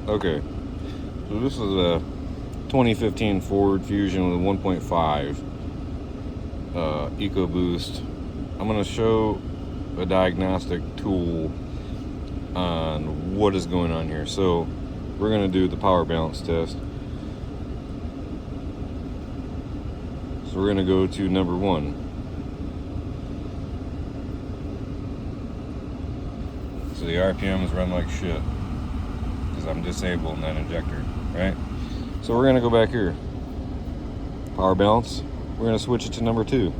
Okay, so this is a 2015 Ford Fusion with a 1.5 EcoBoost. I'm going to show a diagnostic tool on what is going on here. So we're going to do the power balance test. So we're going to go to number 1. So the RPMs run like shit because I'm disabling that injector, right? So we're going to go back here. Power balance. We're going to switch it to number 2.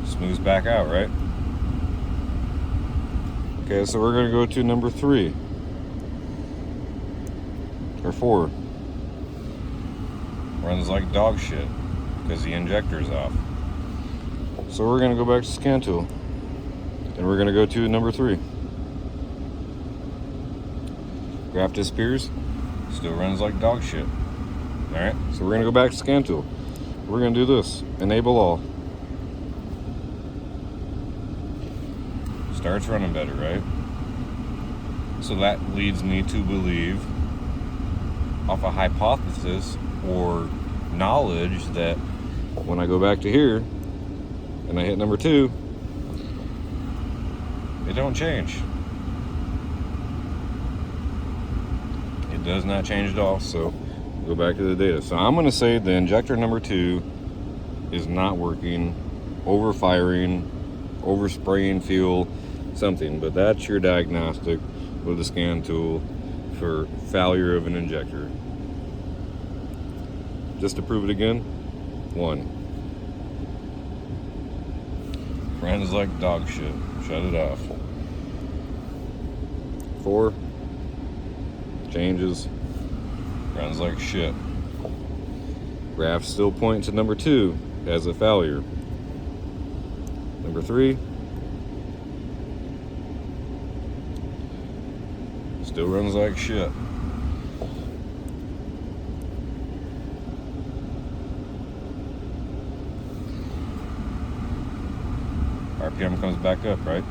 Smooths back out, right? Okay, so we're going to go to number 3 or 4. Runs like dog shit because the injector's off. So we're going to go back to scan tool and we're going to go to number 3. Graph disappears, still runs like dog shit. Alright, so we're going to go back to scan tool. We're going to do this, enable all. Starts running better, right? So that leads me to believe, off a hypothesis or knowledge, that when I go back to here and I hit number 2, it don't change. It does not change at all. So go back to the data. So I'm going to say the injector number 2 is not working, overfiring, overspraying fuel, something. But that's your diagnostic with the scan tool for failure of an injector. Just to prove it again, 1. Runs like dog shit. Shut it off. 4. Changes. Runs like shit. Graph still points to number 2 as a failure. Number 3. Still runs like shit. RPM comes back up, right?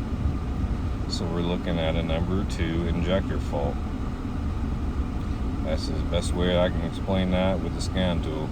So we're looking at a number 2 injector fault. That's the best way I can explain that with the scan tool.